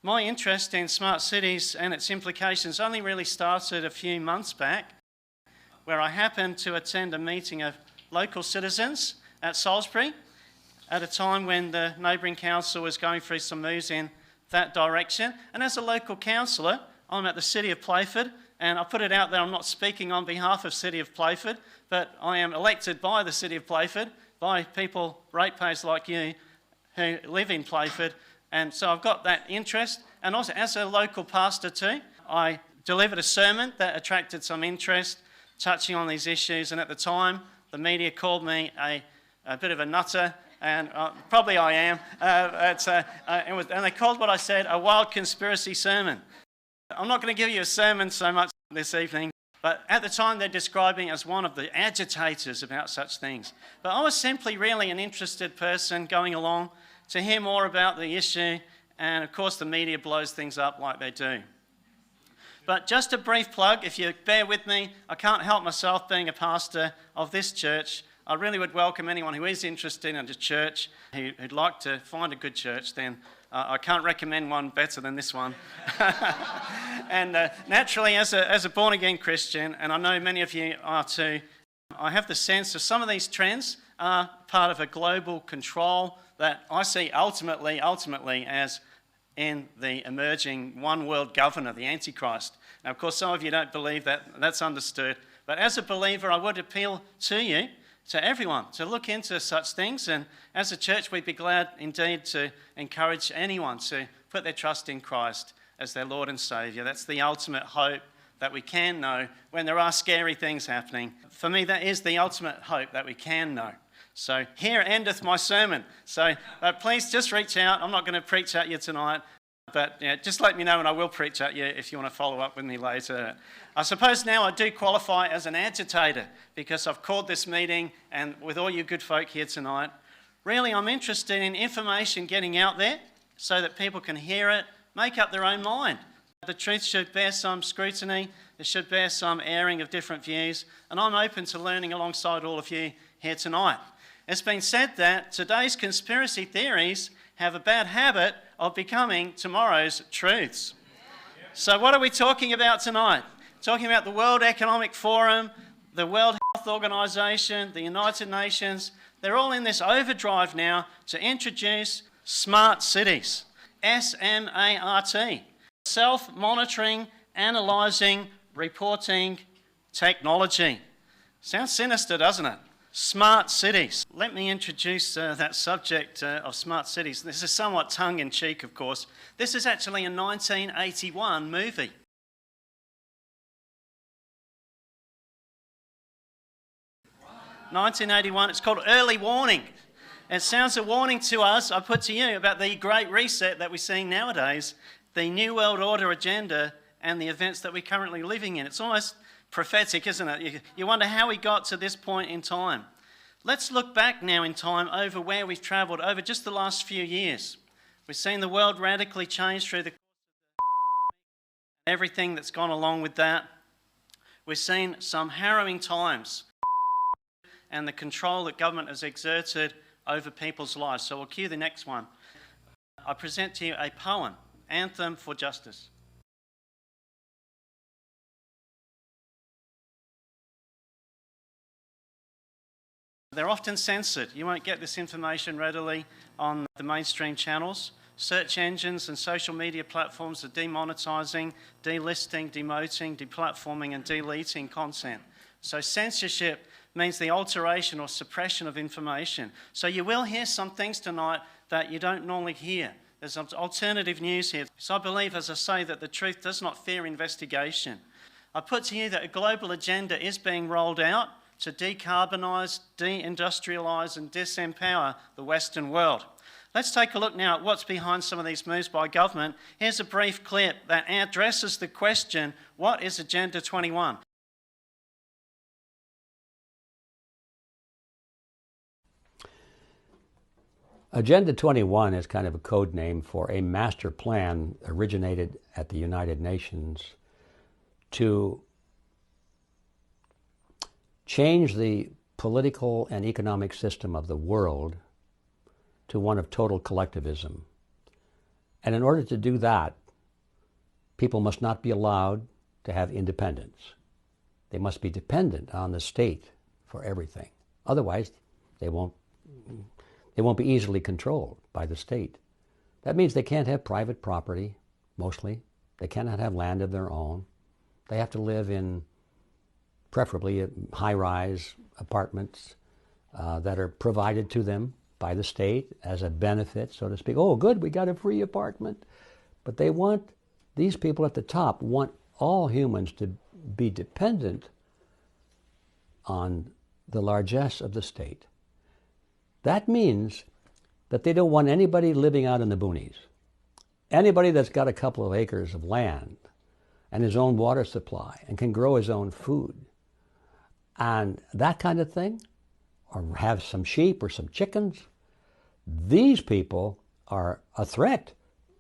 My interest in smart cities and its implications only really started a few months back, where I happened to attend a meeting of local citizens at Salisbury at a time when the neighbouring council was going through some moves in that direction. And as a local councillor, I'm at the City of Playford, and I put it out there, I'm not speaking on behalf of City of Playford, but I am elected by the City of Playford, by people, ratepayers like you, who live in Playford. And so I've got that interest. And also, as a local pastor too, I delivered a sermon that attracted some interest, touching on these issues. And at the time, the media called me a bit of a nutter, and probably I am. And they called what I said a wild conspiracy sermon. I'm not going to give you a sermon so much this evening, but at the time they're describing as one of the agitators about such things. But I was simply really an interested person going along to hear more about the issue, and of course the media blows things up like they do. But just a brief plug, if you bear with me, I can't help myself being a pastor of this church. I really would welcome anyone who is interested in a church, who'd like to find a good church, then I can't recommend one better than this one. And naturally, as a born-again Christian, and I know many of you are too, I have the sense that some of these trends are part of a global control that I see ultimately as in the emerging one world governor, the Antichrist. Now, of course, some of you don't believe that. That's understood. But as a believer, I would appeal to you, to everyone, to look into such things. And as a church, we'd be glad indeed to encourage anyone to put their trust in Christ as their Lord and Saviour. That's the ultimate hope that we can know when there are scary things happening. For me, that is the ultimate hope that we can know. So here endeth my sermon. So please just reach out. I'm not going to preach at you tonight, but just let me know and I will preach at you if you want to follow up with me later. I suppose now I do qualify as an agitator because I've called this meeting, and with all you good folk here tonight, really I'm interested in information getting out there so that people can hear it, make up their own mind. The truth should bear some scrutiny, it should bear some airing of different views, and I'm open to learning alongside all of you here tonight. It's been said that today's conspiracy theories have a bad habit of becoming tomorrow's truths. So what are we talking about tonight? Talking about the World Economic Forum, the World Health Organization, the United Nations. They're all in this overdrive now to introduce smart cities. S.M.A.R.T. Self-monitoring, analysing, reporting technology. Sounds sinister, doesn't it? Smart cities. Let me introduce that subject of smart cities. This is somewhat tongue-in-cheek, of course. This is actually a 1981 movie. Wow. 1981. It's called Early Warning. It sounds a warning to us, I put to you, about the Great Reset that we're seeing nowadays, the New World Order agenda, and the events that we're currently living in. It's almost prophetic, isn't it? You wonder how we got to this point in time. Let's look back now in time over where we've travelled over just the last few years. We've seen the world radically change through the everything that's gone along with that. We've seen some harrowing times and the control that government has exerted over people's lives. So we'll cue the next one. I present to you a poem, Anthem for Justice. They're often censored. You won't get this information readily on the mainstream channels. Search engines and social media platforms are demonetising, delisting, demoting, deplatforming and deleting content. So censorship means the alteration or suppression of information. So you will hear some things tonight that you don't normally hear. There's alternative news here. So I believe, as I say, that the truth does not fear investigation. I put to you that a global agenda is being rolled out to decarbonise, deindustrialise and disempower the Western world. Let's take a look now at what's behind some of these moves by government. Here's a brief clip that addresses the question, what is Agenda 21? Agenda 21 is kind of a code name for a master plan originated at the United Nations to change the political and economic system of the world to one of total collectivism. And in order to do that, people must not be allowed to have independence. They must be dependent on the state for everything. Otherwise, they won't be easily controlled by the state. That means they can't have private property, mostly. They cannot have land of their own. They have to live in, preferably, high-rise apartments that are provided to them by the state as a benefit, so to speak. Oh, good, we got a free apartment. But these people at the top want all humans to be dependent on the largesse of the state. That means that they don't want anybody living out in the boonies. Anybody that's got a couple of acres of land and his own water supply and can grow his own food and that kind of thing, or have some sheep or some chickens, these people are a threat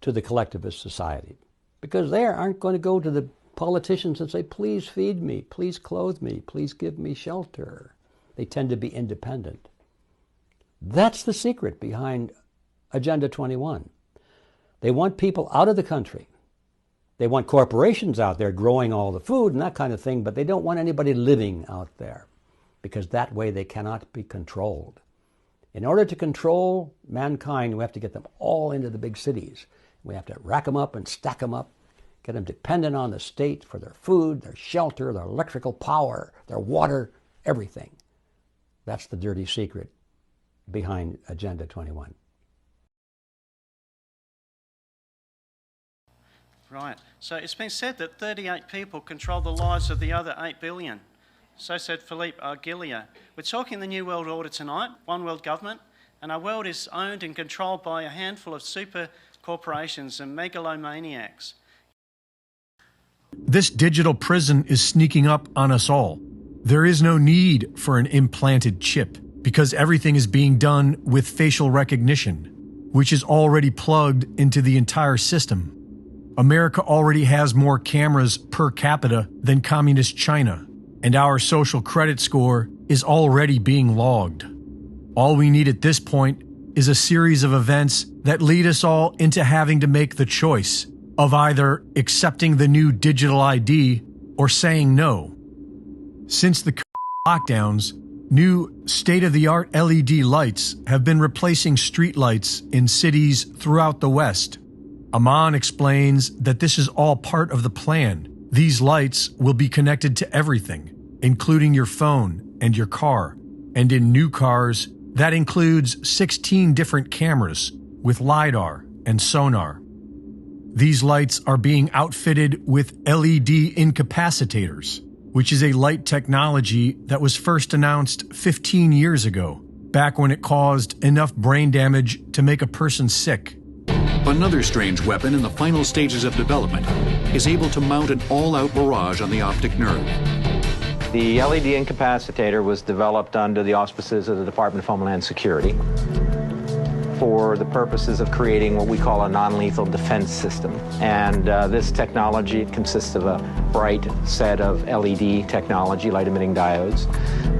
to the collectivist society, because they aren't going to go to the politicians and say, please feed me, please clothe me, please give me shelter. They tend to be independent. That's the secret behind Agenda 21. They want people out of the country. They want corporations out there growing all the food and that kind of thing, but they don't want anybody living out there, because that way they cannot be controlled. In order to control mankind, we have to get them all into the big cities. We have to rack them up and stack them up, get them dependent on the state for their food, their shelter, their electrical power, their water, everything. That's the dirty secret behind Agenda 21. Right. So it's been said that 38 people control the lives of the other 8 billion. So said Philippe Argillier. We're talking the New World Order tonight, one world government, and our world is owned and controlled by a handful of super corporations and megalomaniacs. This digital prison is sneaking up on us all. There is no need for an implanted chip, because everything is being done with facial recognition, which is already plugged into the entire system. America already has more cameras per capita than communist China, and our social credit score is already being logged. All we need at this point is a series of events that lead us all into having to make the choice of either accepting the new digital ID or saying no. Since the lockdowns, new state-of-the-art LED lights have been replacing streetlights in cities throughout the West. Aman explains that this is all part of the plan. These lights will be connected to everything, including your phone and your car. And in new cars, that includes 16 different cameras with LiDAR and sonar. These lights are being outfitted with LED incapacitators, which is a light technology that was first announced 15 years ago, back when it caused enough brain damage to make a person sick. Another strange weapon in the final stages of development is able to mount an all-out barrage on the optic nerve. The LED incapacitator was developed under the auspices of the Department of Homeland Security for the purposes of creating what we call a non-lethal defense system. And this technology consists of a bright set of LED technology, light-emitting diodes,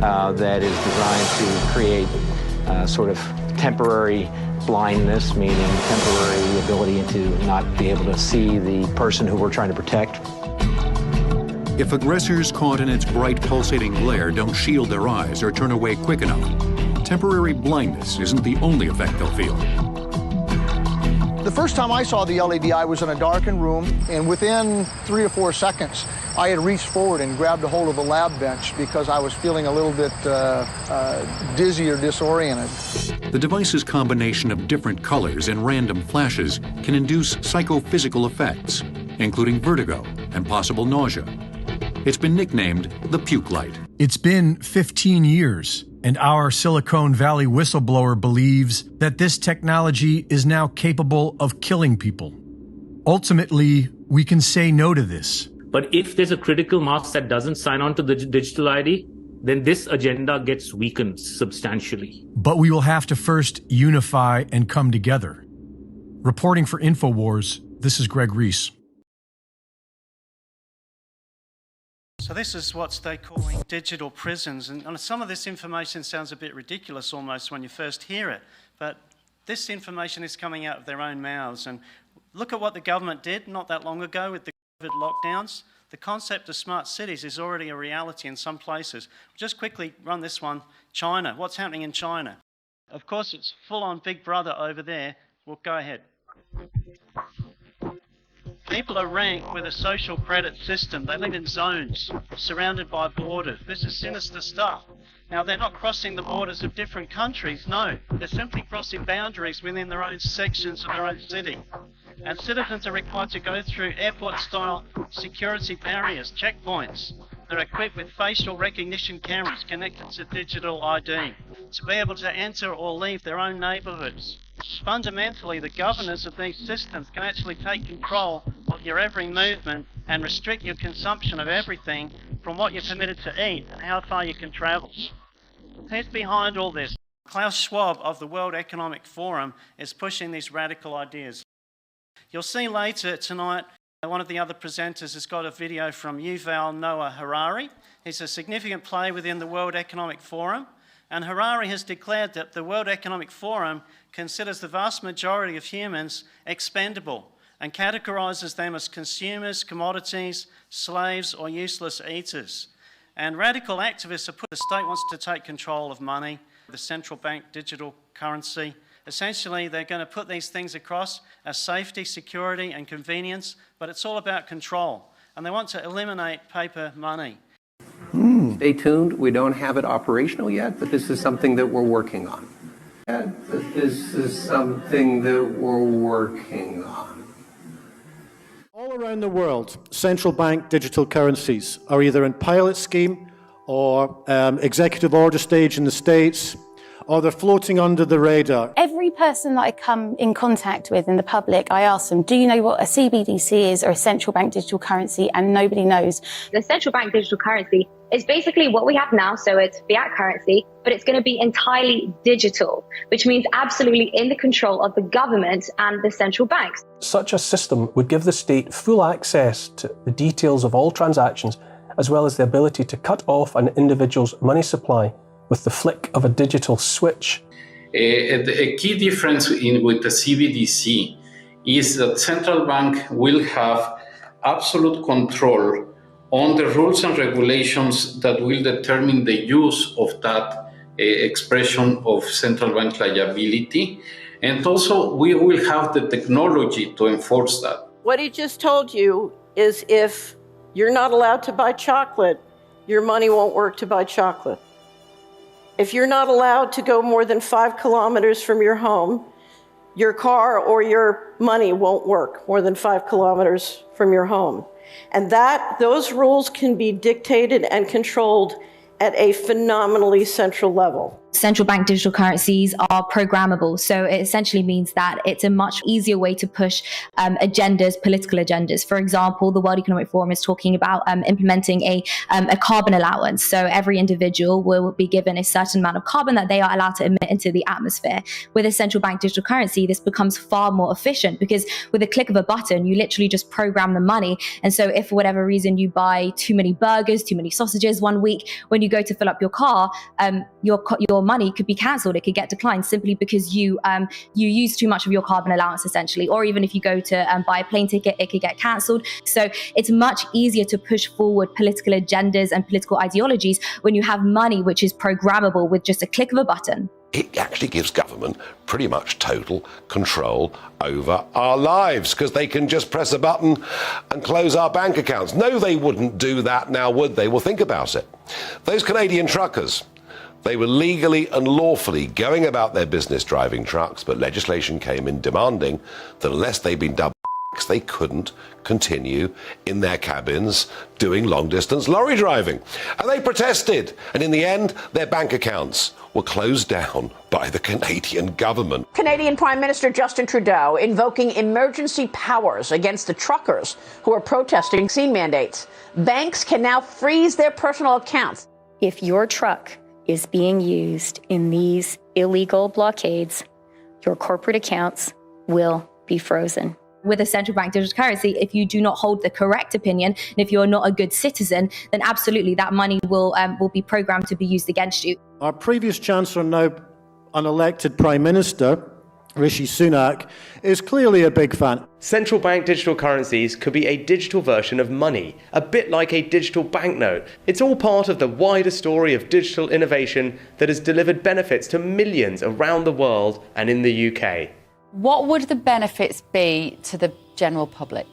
that is designed to create sort of temporary blindness, meaning temporary ability to not be able to see the person who we're trying to protect. If aggressors caught in its bright pulsating glare don't shield their eyes or turn away quick enough, temporary blindness isn't the only effect they'll feel. The first time I saw the LED, I was in a darkened room, and within 3 or 4 seconds, I had reached forward and grabbed a hold of a lab bench because I was feeling a little bit dizzy or disoriented. The device's combination of different colors and random flashes can induce psychophysical effects, including vertigo and possible nausea. It's been nicknamed the puke light. It's been 15 years, and our Silicon Valley whistleblower believes that this technology is now capable of killing people. Ultimately, we can say no to this. But if there's a critical mass that doesn't sign on to the digital ID, then this agenda gets weakened substantially. But we will have to first unify and come together. Reporting for InfoWars, this is Greg Reese. So this is what they're calling digital prisons, and some of this information sounds a bit ridiculous almost when you first hear it, but this information is coming out of their own mouths, and Look at what the government did not that long ago with the COVID lockdowns. The concept of smart cities is already a reality in some places. Just quickly run this one. China. What's happening in China? Of course, it's full-on Big Brother over there. Well, go ahead. People are ranked with a social credit system. They live in zones surrounded by borders. This is sinister stuff. Now, they're not crossing the borders of different countries. No, they're simply crossing boundaries within their own sections of their own city. And citizens are required to go through airport-style security barriers, checkpoints. They're equipped with facial recognition cameras connected to digital ID to be able to enter or leave their own neighbourhoods. Fundamentally, the governors of these systems can actually take control of your every movement and restrict your consumption of everything from what you're permitted to eat and how far you can travel. Who's behind all this? Klaus Schwab of the World Economic Forum is pushing these radical ideas. You'll see later tonight, one of the other presenters has got a video from Yuval Noah Harari. He's a significant player within the World Economic Forum, and Harari has declared that the World Economic Forum considers the vast majority of humans expendable and categorises them as consumers, commodities, slaves, or useless eaters. And radical activists have put the state wants to take control of money, the central bank digital currency. Essentially, they're going to put these things across as safety, security, and convenience, but it's all about control. And they want to eliminate paper money. Stay tuned. We don't have it operational yet, but this is something that we're working on. All around the world, central bank digital currencies are either in pilot scheme or executive order stage in the States, or they're floating under the radar. Every person that I come in contact with in the public, I ask them, do you know what a CBDC is or a central bank digital currency? And nobody knows. The central bank digital currency is basically what we have now, so it's fiat currency, but it's going to be entirely digital, which means absolutely in the control of the government and the central banks. Such a system would give the state full access to the details of all transactions, as well as the ability to cut off an individual's money supply with the flick of a digital switch. A key difference with the CBDC is that central bank will have absolute control on the rules and regulations that will determine the use of that expression of central bank liability. And also we will have the technology to enforce that. What he just told you is if you're not allowed to buy chocolate, your money won't work to buy chocolate. If you're not allowed to go more than 5 kilometers from your home, your car or your money won't work more than 5 kilometers from your home. And those rules can be dictated and controlled at a phenomenally central level. Central bank digital currencies are programmable. So it essentially means that it's a much easier way to push agendas, political agendas. For example, the World Economic Forum is talking about implementing a carbon allowance. So every individual will be given a certain amount of carbon that they are allowed to emit into the atmosphere. With a central bank digital currency, this becomes far more efficient because with a click of a button, you literally just program the money. And so if for whatever reason you buy too many burgers, too many sausages one week, when you go to fill up your car, your money could be cancelled. It could get declined simply because you use too much of your carbon allowance, essentially. Or even if you go to buy a plane ticket, it could get cancelled. So it's much easier to push forward political agendas and political ideologies when you have money which is programmable with just a click of a button. It actually gives government pretty much total control over our lives because they can just press a button and close our bank accounts. No, they wouldn't do that now, would they? Well, think about it. Those Canadian truckers, they were legally and lawfully going about their business driving trucks, but legislation came in demanding that unless they'd been dubbed, they couldn't continue in their cabins doing long-distance lorry driving. And they protested, and in the end, their bank accounts were closed down by the Canadian government. Canadian Prime Minister Justin Trudeau invoking emergency powers against the truckers who are protesting vaccine mandates. Banks can now freeze their personal accounts. If your truck is being used in these illegal blockades, your corporate accounts will be frozen. With a central bank digital currency, if you do not hold the correct opinion, and if you're not a good citizen, then absolutely that money will be programmed to be used against you. Our previous Chancellor, now unelected Prime Minister, Rishi Sunak, is clearly a big fan. Central bank digital currencies could be a digital version of money, a bit like a digital banknote. It's all part of the wider story of digital innovation that has delivered benefits to millions around the world and in the UK. What would the benefits be to the general public?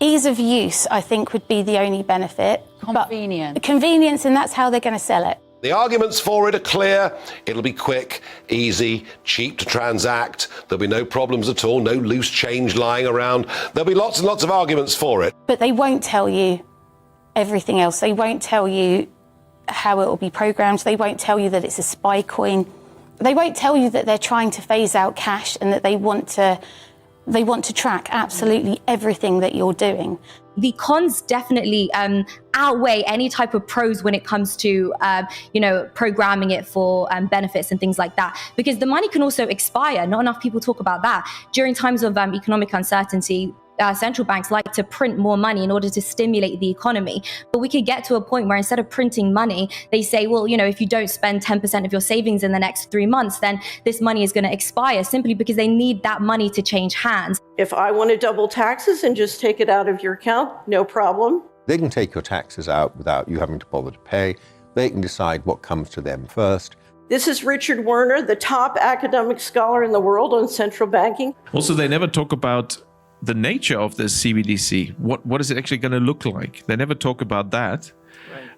Ease of use, I think, would be the only benefit. Convenience. Convenience, and that's how they're going to sell it. The arguments for it are clear. It'll be quick, easy, cheap to transact. There'll be no problems at all, no loose change lying around. There'll be lots and lots of arguments for it. But they won't tell you everything else. They won't tell you how it will be programmed. They won't tell you that it's a spy coin. They won't tell you that they're trying to phase out cash and that they want to track absolutely everything that you're doing. The cons definitely outweigh any type of pros when it comes to, programming it for benefits and things like that. Because the money can also expire. Not enough people talk about that. During times of economic uncertainty, central banks like to print more money in order to stimulate the economy. But we could get to a point where instead of printing money, they say, well, if you don't spend 10% of your savings in the next 3 months, then this money is going to expire simply because they need that money to change hands. If I want to double taxes and just take it out of your account, no problem. They can take your taxes out without you having to bother to pay. They can decide what comes to them first. This is Richard Werner, the top academic scholar in the world on central banking. Also, they never talk about the nature of this CBDC. What is it actually going to look like? They never talk about that.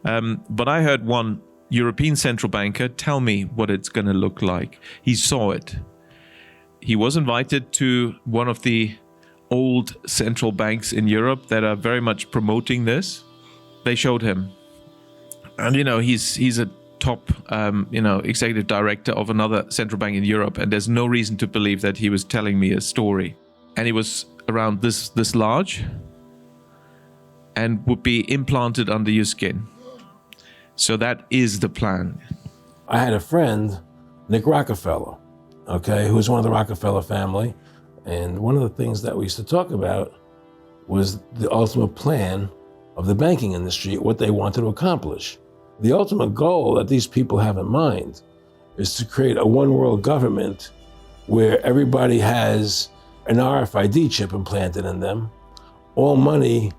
Right. But I heard one European central banker tell me what it's going to look like. He saw it. He was invited to one of the old central banks in Europe that are very much promoting this. They showed him. And, he's a top, executive director of another central bank in Europe. And there's no reason to believe that he was telling me a story. And he was around this large and would be implanted under your skin. So that is the plan. I had a friend, Nick Rockefeller, who was one of the Rockefeller family. And one of the things that we used to talk about was the ultimate plan of the banking industry, what they wanted to accomplish. The ultimate goal that these people have in mind is to create a one world government where everybody has an RFID chip implanted in them. All money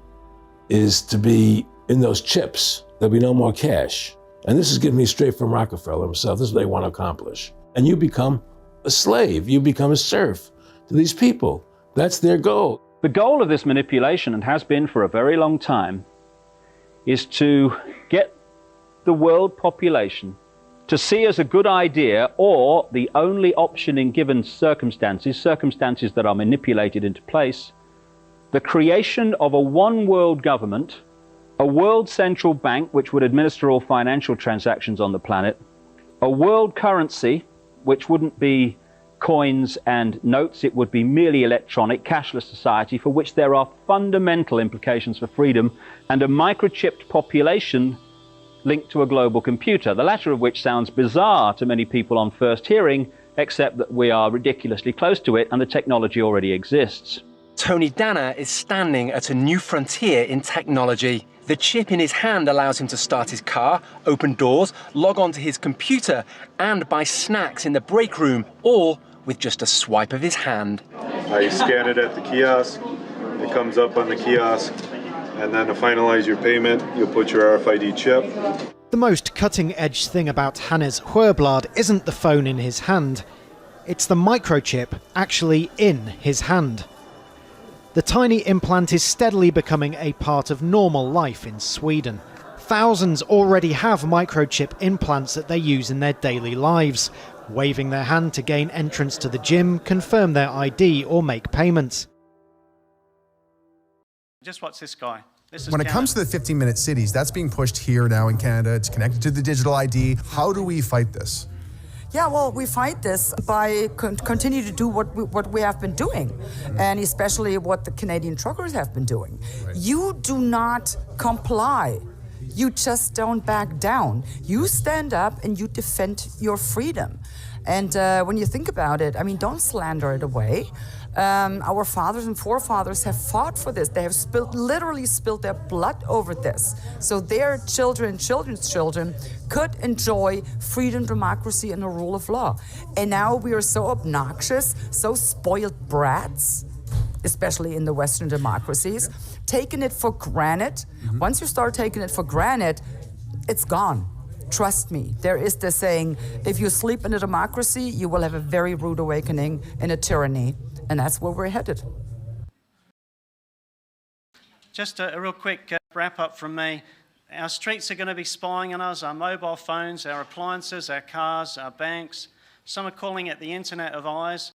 is to be in those chips. There'll be no more cash. And this is given me straight from Rockefeller himself. This is what they want to accomplish. And you become a slave. You become a serf to these people. That's their goal. The goal of this manipulation, and has been for a very long time, is to get the world population to see as a good idea, or the only option in given circumstances that are manipulated into place, the creation of a one world government, a world central bank which would administer all financial transactions on the planet, a world currency which wouldn't be coins and notes, it would be merely electronic, cashless society for which there are fundamental implications for freedom, and a microchipped population linked to a global computer, the latter of which sounds bizarre to many people on first hearing, except that we are ridiculously close to it and the technology already exists. Tony Danner is standing at a new frontier in technology. The chip in his hand allows him to start his car, open doors, log onto his computer, and buy snacks in the break room, all with just a swipe of his hand. You scan it at the kiosk, it comes up on the kiosk, and then to finalize your payment, you'll put your RFID chip. The most cutting-edge thing about Hannes Hoerblad isn't the phone in his hand. It's the microchip actually in his hand. The tiny implant is steadily becoming a part of normal life in Sweden. Thousands already have microchip implants that they use in their daily lives, waving their hand to gain entrance to the gym, confirm their ID or make payments. Just watch this guy. When it comes to the 15-minute cities, that's being pushed here now in Canada. It's connected to the digital ID. How do we fight this? Yeah, well, we fight this by continue to do what we have been doing, and especially what the Canadian truckers have been doing. Right. You do not comply. You just don't back down. You stand up and you defend your freedom. And when you think about it, I mean, don't slander it away. Our fathers and forefathers have fought for this. They have literally spilled their blood over this. So their children, children's children could enjoy freedom, democracy, and the rule of law. And now we are so obnoxious, so spoiled brats, especially in the Western democracies, taking it for granted. Once you start taking it for granted, it's gone. Trust me, there is this saying, if you sleep in a democracy, you will have a very rude awakening in a tyranny. And that's where we're headed. Just a real quick wrap up from me. Our streets are going to be spying on us, our mobile phones, our appliances, our cars, our banks. Some are calling it the Internet of Eyes.